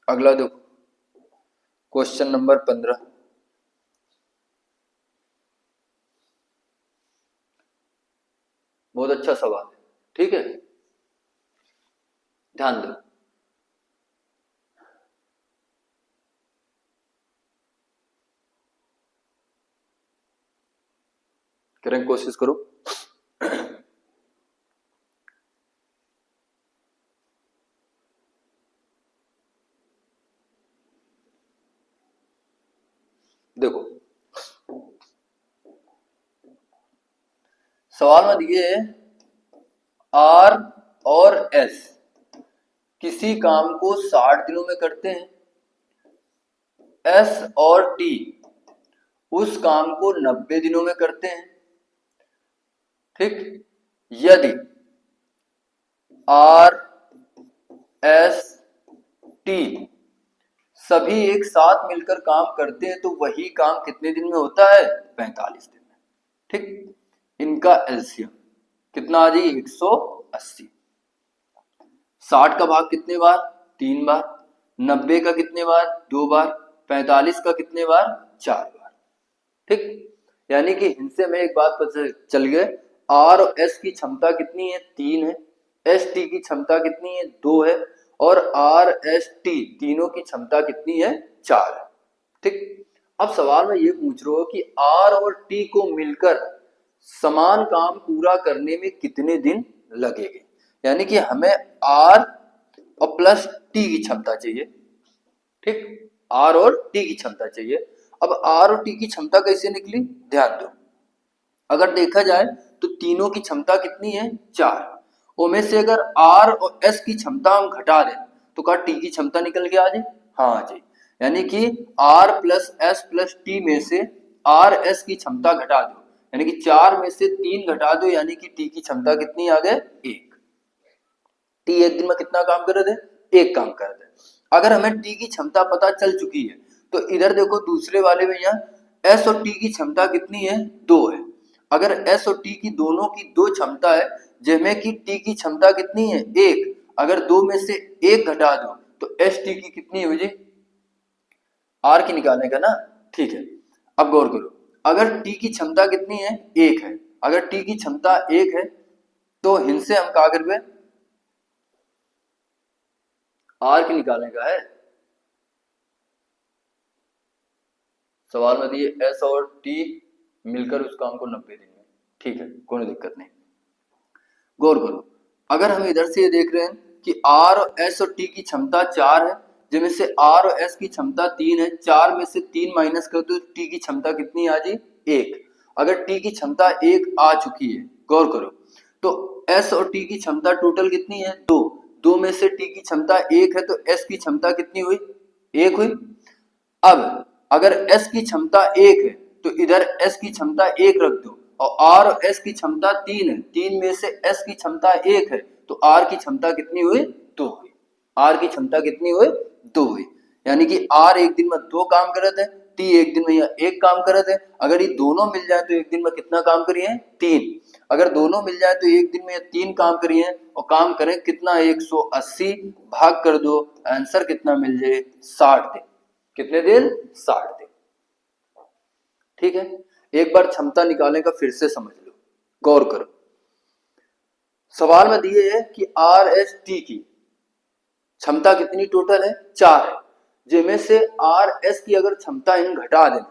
अगला देखो क्वेश्चन नंबर 15। बहुत अच्छा सवाल है। ठीक है, ध्यान दो। करें, कोशिश करो। देखो सवाल में दिए आर और एस किसी काम को 60 दिनों में करते हैं, एस और टी उस काम को 90 दिनों में करते हैं। ठीक, यदि आर एस टी सभी एक साथ मिलकर काम करते हैं तो वही काम कितने दिन में होता है? 45 दिन में। ठीक, इनका एलसीएम कितना आ जाए? 180। 60 का भाग कितने बार? 3 बार। 90 का कितने बार? 2 बार। 45 का कितने बार? 4 बार। ठीक, यानी कि इनसे हमें एक बात पता चल गए, आर और एस की क्षमता कितनी है? 3 है। एस टी की क्षमता कितनी है? 2 है। और आर एस टी तीनों की क्षमता कितनी है? 4 है। ठीक, अब सवाल में ये पूछ रहे हो कि आर और टी को मिलकर समान काम पूरा करने में कितने दिन लगेंगे। यानी कि हमें आर और प्लस टी की क्षमता चाहिए। ठीक, आर और टी की क्षमता चाहिए। अब आर और टी की क्षमता कैसे निकली? ध्यान दो, अगर देखा जाए तो तीनों की क्षमता कितनी है? 4। उनमें से अगर आर और एस की क्षमता हम घटा दें तो क्या टी की क्षमता निकल के आ जाए? हाँ आ जाए। यानी कि R plus S plus T में से आर एस की क्षमता घटा दो, यानी कि 4 में से 3 घटा दो, यानी कि टी की क्षमता कितनी आ गए? 1। टी एक दिन में कितना काम कर रहे थे? 1 काम कर रहे थे। अगर हमें टी की क्षमता पता चल चुकी है तो इधर देखो दूसरे वाले में यहाँ एस और टी की क्षमता कितनी है? 2 है। अगर एस और टी की दोनों की 2 क्षमता है जिसमें कि टी की क्षमता कितनी है? 1। अगर 2 में से 1 घटा दो तो एस टी की कितनी हो जाए? आर की निकालने का ना। ठीक है, अब गौर करो, अगर टी की क्षमता कितनी है? 1 है। अगर टी की क्षमता 1 है तो इनसे हम क्या करेंगे? आर की निकालने का है। सवाल में दिए एस और टी मिलकर उस काम को 90 दिन में। ठीक है, कोई दिक्कत नहीं। गौर करो, अगर हम इधर से ये देख रहे हैं कि आर और एस और टी की क्षमता 4 है जिनमें से आर और एस की क्षमता 3 है, 4 में से 3 माइनस कर दो, टी की क्षमता कितनी आ जी 1। अगर टी की क्षमता 1 आ चुकी है, गौर करो, तो एस और टी की क्षमता टोटल कितनी है 2, 2 में से टी की क्षमता 1 है तो एस की क्षमता कितनी हुई 1 हुई। अब अगर एस की क्षमता 1 है तो इधर एस की क्षमता 1 रख दो, और आर और एस की क्षमता 3 है, 3 में से एस की क्षमता 1 है तो आर की क्षमता कितनी हुई 2 हुई। आर की क्षमता कितनी हुई 2 हुई, यानी कि आर एक दिन में 2 काम करत है, टी एक दिन में या 1 काम करत है। अगर ये दोनों मिल जाए तो एक दिन में कितना काम करिए 3। अगर दोनों मिल जाए तो एक दिन में 3 काम करिए, और काम करें कितना 180 भाग कर दो, आंसर कितना मिल जाए 60 दिन। कितने दिन 60 दिन। ठीक है, एक बार क्षमता निकालने का फिर से समझ लो, गौर करो। सवाल में दिए है कि आर एस टी की क्षमता कितनी टोटल है 4 है, जिनमें से आर एस की अगर क्षमता इन घटा दें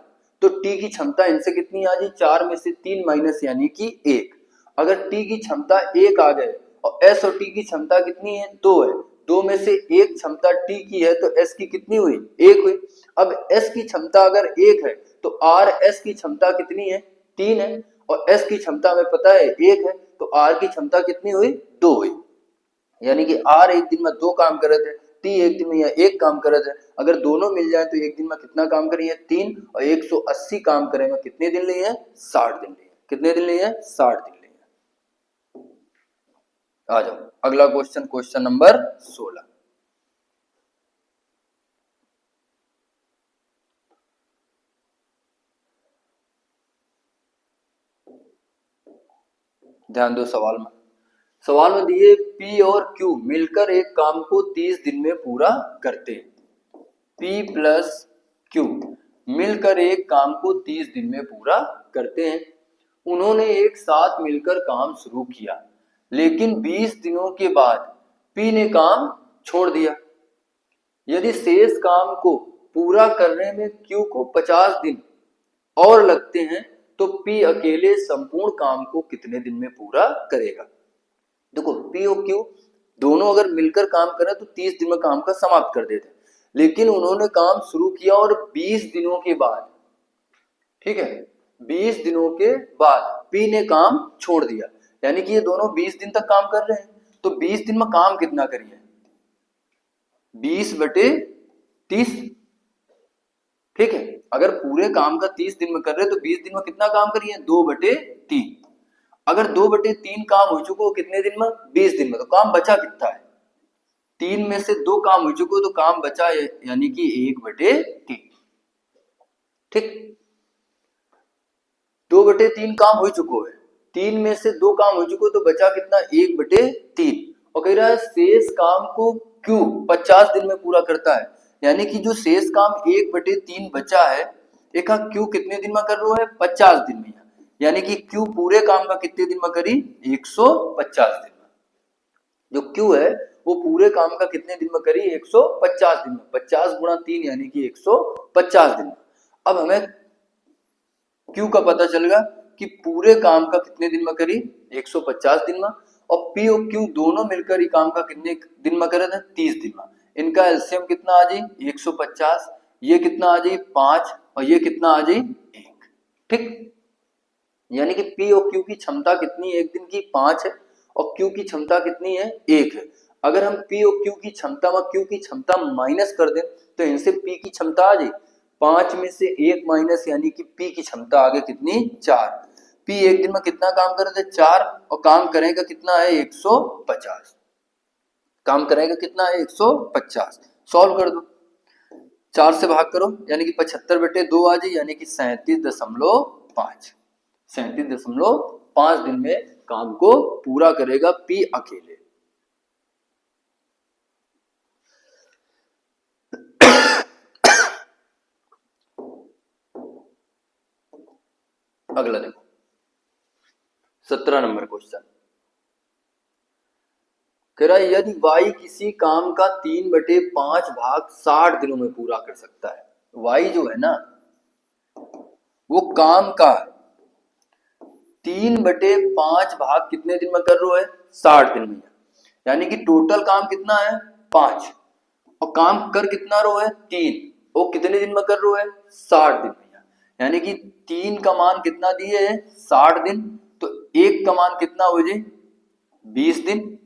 तो टी की क्षमता इनसे कितनी आ जाए 4 में से 3 माइनस यानी कि 1। अगर टी की क्षमता 1 आ गए और एस और टी की क्षमता कितनी है 2 है, 2 में से 1 क्षमता टी की है तो एस की कितनी हुई 1 हुई। अब एस की क्षमता अगर 1 है तो आर एस की क्षमता कितनी है 3 है, और एस की क्षमता हमें पता है 1 है तो आर की क्षमता कितनी हुई 2 हुई। यानी कि आर एक दिन में 2 काम करत है, टी एक दिन में या 1 काम करत है। अगर दोनों मिल जाए तो एक दिन में कितना काम करिए 3, और 180 काम करेंगे कितने दिन लिए हैं 60 दिन लिए। कितने दिन लिए हैं 60 दिन लिए। आ जाओ अगला क्वेश्चन, क्वेश्चन नंबर 16। ध्यान दो सवाल में। सवाल में दिए P और Q मिलकर एक काम को 30 दिन में पूरा करते हैं। P प्लस Q मिलकर एक काम को 30 दिन में पूरा करते हैं। उन्होंने एक साथ मिलकर काम शुरू किया, लेकिन 20 दिनों के बाद P ने काम छोड़ दिया। यदि शेष काम को पूरा करने में Q को 50 दिन और लगते हैं तो P अकेले संपूर्ण काम को कितने दिन में पूरा करेगा। देखो P और Q दोनों अगर मिलकर काम करें तो 30 दिन में काम का समाप्त कर देते हैं, लेकिन उन्होंने काम शुरू किया और 20 दिनों के बाद, ठीक है, 20 दिनों के बाद P ने काम छोड़ दिया। यानी कि ये दोनों 20 दिन तक काम कर रहे हैं, तो 20 दिन में काम कितना करिए 20/30। ठीक है, अगर पूरे काम का 30 दिन में कर रहे हैं तो 20 दिन में कितना काम करिए 2/3। अगर 2/3 काम हो चुके हो कितने दिन में 20 दिन में, तो काम बचा कितना है 3 में से 2 काम हो चुके हो तो काम बचा है यानी कि 1/3। ठीक, 2/3 काम हो चुके हो, 3 में से 2 काम हो चुके हो तो बचा कितना 1/3। और कह रहा है शेष काम को Q 50 दिन में पूरा करता है, यानी कि जो शेष काम 1/3 बचा है एक Q कितने दिन में कर रहा है 50 दिन में, यानी कि Q पूरे काम का कितने दिन में करी 150 दिन में। जो Q है वो पूरे काम का कितने दिन में करी 150 दिन में, 50 गुणा 3 यानी कि 150 दिन में। अब हमें Q का पता चलेगा कि पूरे काम का कितने दिन में करी 150 दिन में, और P और Q दोनों मिलकर ये काम का कितने दिन में करे थे 30 दिन में। इनका एलसीएम कितना आ जाए 150, ये कितना आ जाए 5 और ये कितना आ जाए 1। ठीक, यानी कि P और Q की क्षमता कितनी है एक दिन की 5 है, और Q की क्षमता कितनी है 1 है। अगर हम P और Q की क्षमता में Q की क्षमता माइनस कर दें तो इनसे P की क्षमता आ जाए 5 में से 1 माइनस, यानी कि P की क्षमता आगे कितनी 4। P एक दिन में कितना काम कर रहे थे 4, और काम करेगा कितना है 150। काम करेगा कितना है 150। सॉल्व कर दो, 4 से भाग करो यानी कि 75/2 आ जाए, यानी कि 37.5। 37.5 दिन में काम को पूरा करेगा P अकेले। अगला देखो 17 नंबर क्वेश्चन, कह रहा है यदि y किसी काम का 3/5 भाग 60 दिनों में पूरा कर सकता है। y जो है ना वो काम का 3/5 भाग कितने दिन में कर रहा है 60 दिन में, यानी कि टोटल काम कितना है 5, और काम कर कितना रो है 3, वो कितने दिन में कर रो है 60 दिन में। यानी कि 3 का मान कितना दिए है 60 दिन, तो 1 का मान कितना हो जाए 20 दिन।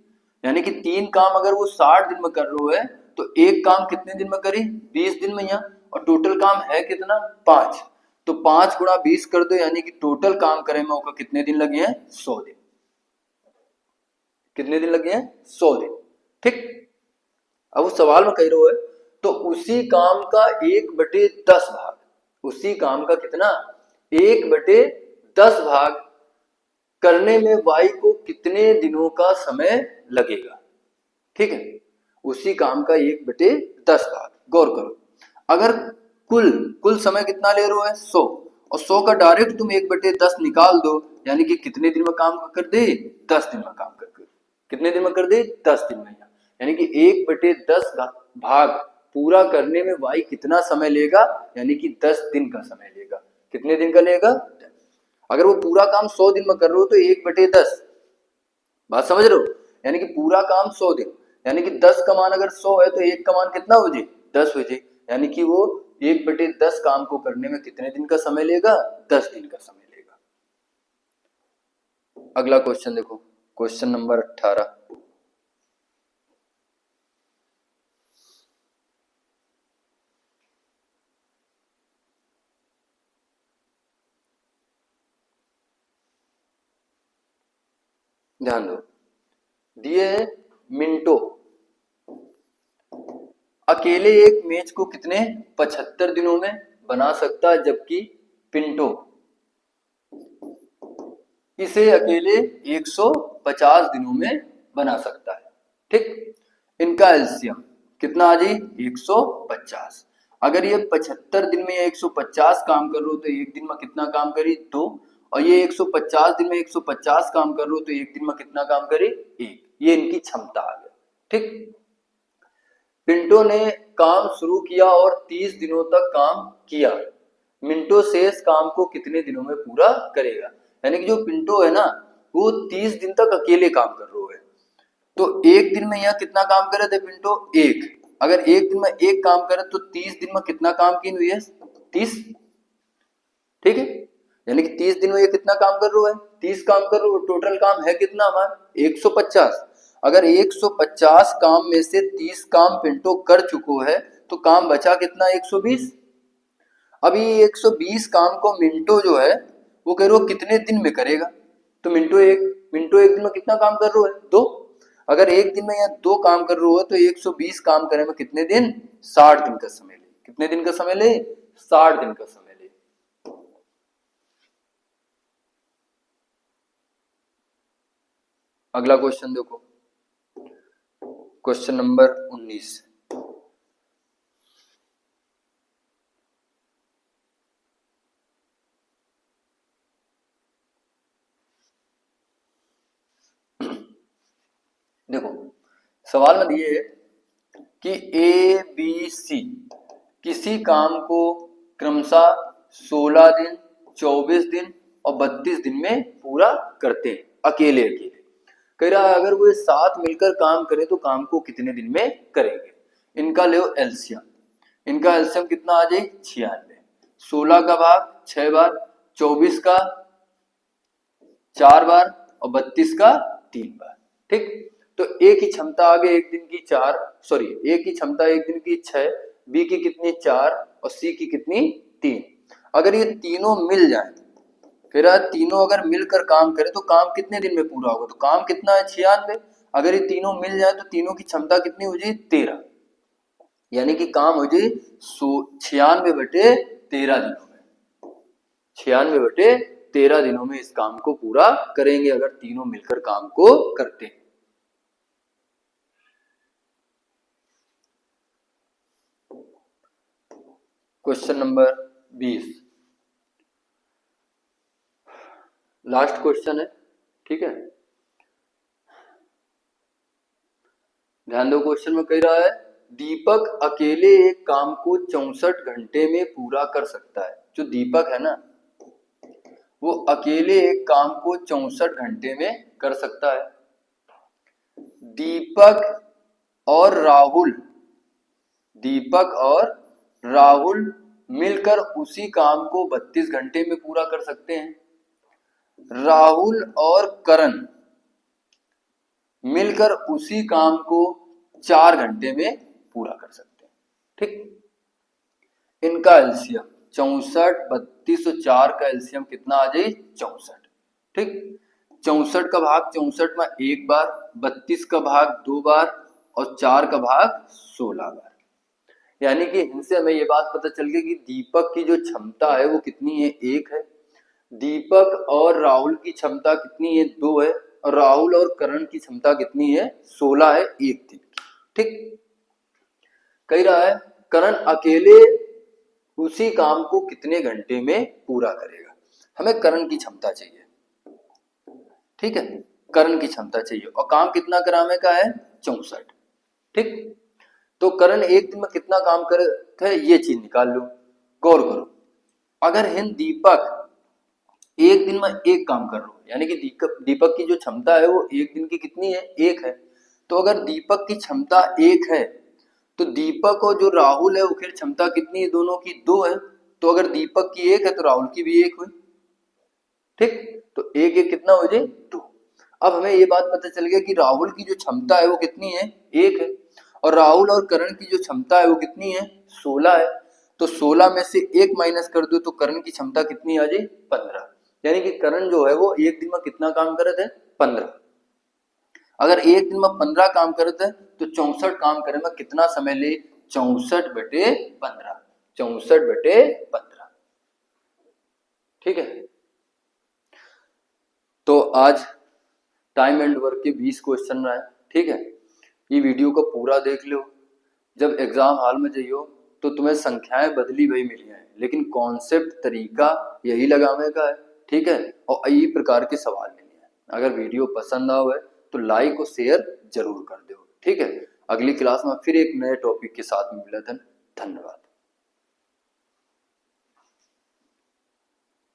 यानी कि 3 काम अगर वो 60 दिन में कर रहे है तो 1 काम कितने दिन में करी 20 दिन में यहाँ, और टोटल काम है कितना 5, तो 5 गुणा 20 कर दो, यानी कि टोटल काम करे में होगा कितने दिन लगे हैं 100 दिन। कितने दिन लगे हैं 100 दिन। ठीक, अब उस सवाल में कह रहे है तो उसी काम का 1/10 भाग, उसी काम का कितना 1/10 भाग करने में y को कितने दिनों का समय लगेगा। ठीक है, उसी काम का 1/10 भाग। गौर करो, अगर कुल समय कितना ले रहे हो है 100, और 100 का डायरेक्ट तुम 1/10 निकाल दो, यानी कि कितने दिन में काम कर दे 10 दिन में काम कर दे। कितने दिन में कर दे 10 दिन में, यानी कि 1/10 भाग पूरा करने में y कितना समय लेगा, यानी कि 10 दिन का समय लेगा। कितने दिन का लेगा, अगर वो पूरा काम 100 दिन में कर रहे हो तो 1/10, बात समझ रहे हो, यानी कि पूरा काम 100 दिन, यानी कि 10 का मान अगर 100 है तो 1 का मान कितना हो जाए 10 हो जाए, यानी कि वो 1/10 काम को करने में कितने दिन का समय लेगा 10 दिन का समय लेगा। अगला क्वेश्चन देखो, क्वेश्चन नंबर 18। ध्यान दो, दिए है मिंटो अकेले एक मैच को कितने 75 दिनों में बना सकता है, जबकि पिंटो इसे अकेले 150 दिनों में बना सकता है। ठीक, इनका एलसीएम कितना आ जाए 150। अगर ये 75 दिन में 150 काम कर रहे हो तो एक दिन में कितना काम करी 2, और ये 150 दिन में 150 काम कर रहे हो तो एक दिन में कितना काम करे 1। ये इनकी क्षमता आ गई। ठीक, पिंटो ने काम शुरू किया और 30 दिनों तक काम किया, मिंटो शेष काम को कितने दिनों में पूरा करेगा। यानी कि जो पिंटो है ना वो 30 दिन तक अकेले काम कर रहा है, तो एक दिन में यह कितना काम करे थे पिंटो 1, अगर एक दिन में 1 काम करे तो 30 दिन में कितना काम की हुई है 30। ठीक है, यानी कि 30 दिन में ये कितना काम कर रहा है 30 काम कर रहा है, टोटल काम है कितना हमारा 150। अगर 150 काम में से 30 काम पिंटो कर चुको है तो काम बचा कितना 120। अभी 120 काम को मिंटो जो है वो कह रहे हो कितने दिन में करेगा, तो मिंटो एक दिन में कितना काम कर रहा है 2। अगर एक दिन में या 2 काम कर रहे हो तो 120 काम करने में कितने दिन 60 दिन का समय ले। कितने दिन का समय ले 60 दिन का समय ले। अगला क्वेश्चन देखो, क्वेश्चन नंबर 19। देखो सवाल में दिए कि ए बी सी किसी काम को क्रमशः 16 दिन 24 दिन और 32 दिन में पूरा करते हैं अकेले अकेले। कह रहा है अगर वो साथ मिलकर काम करें तो काम को कितने दिन में करेंगे। इनका ले एलसीएम, इनका एलसीएम कितना आ जाए 96, 16 का भाग 6 बार, 24 का 4 बार और 32 का 3 बार। ठीक, तो ए की क्षमता आ गई एक दिन की 4, सॉरी ए की क्षमता एक दिन की 6, बी की कितनी 4 और सी की कितनी 3। अगर ये तीनों मिल जाए, कह रहा है तीनों अगर मिलकर काम करे तो काम कितने दिन में पूरा होगा, तो काम कितना है 96। अगर ये तीनों मिल जाए तो तीनों की क्षमता कितनी हो जाए 13, यानी कि काम हो जाए 96/13 दिनों में। 96/13 दिनों में इस काम को पूरा करेंगे अगर तीनों मिलकर काम को करते हैं। क्वेश्चन नंबर 20 लास्ट क्वेश्चन है। ठीक है, ध्यान दो, क्वेश्चन में कह रहा है दीपक अकेले एक काम को 64 घंटे में पूरा कर सकता है। जो दीपक है ना वो अकेले एक काम को 64 घंटे में कर सकता है। दीपक और राहुल दीपक और राहुल मिलकर उसी काम को 32 घंटे में पूरा कर सकते हैं। राहुल और करण मिलकर उसी काम को 4 घंटे में पूरा कर सकते हैं। ठीक, इनका एलसीएम 64, 32 और 4 का एलसीएम कितना आ जाए 64। ठीक, 64 का भाग 64 में एक बार, 32 का भाग 2 बार और 4 का भाग 16 बार। यानी कि इनसे हमें ये बात पता चल गई कि दीपक की जो क्षमता है वो कितनी है 1 है, दीपक और राहुल की क्षमता कितनी है 2 है, और राहुल और करण की क्षमता कितनी है 16 है 1 दिन की। ठीक, कह रहा है करण अकेले उसी काम को कितने घंटे में पूरा करेगा। हमें करण की क्षमता चाहिए। ठीक है, करण की क्षमता चाहिए और काम कितना कराने का है 64। ठीक, तो करण एक दिन में कितना काम करता है ये चीज निकाल लो। गौर करो, अगर हिंद दीपक एक दिन में एक काम कर रहा हो, यानी कि दीपक की जो क्षमता है वो एक दिन की कितनी है 1 है, तो अगर दीपक की क्षमता 1 है तो दीपक और जो राहुल है वो फिर क्षमता कितनी है दोनों की 2 है, तो अगर दीपक की 1 है तो राहुल की भी 1 हुई। ठीक, तो एक एक कितना हो जाए 2। अब हमें ये बात पता चल गया कि राहुल की जो क्षमता है वो कितनी है 1 है, और राहुल और करण की जो क्षमता है वो कितनी है 16 है, तो 16 में से 1 माइनस कर दो तो करण की क्षमता कितनी आ जाए 15। यानी कि करण जो है वो एक दिन में कितना काम करते हैं 15। अगर एक दिन में 15 काम करते हैं तो 64 काम करने में कितना समय ले 64/15, 64/15। ठीक है, तो आज टाइम एंड वर्क के 20 क्वेश्चन रहा है। ठीक है, ये वीडियो को पूरा देख लो, जब एग्जाम हॉल में जाइयो तो तुम्हें संख्याएं बदली हुई मिली हैं लेकिन कॉन्सेप्ट तरीका यही लगाने का है। ठीक है, और यही प्रकार के सवाल मिले हैं। अगर वीडियो पसंद आए तो लाइक और शेयर जरूर कर दो। ठीक है, अगली क्लास में फिर एक नए टॉपिक के साथ मिलते हैं। धन्यवाद।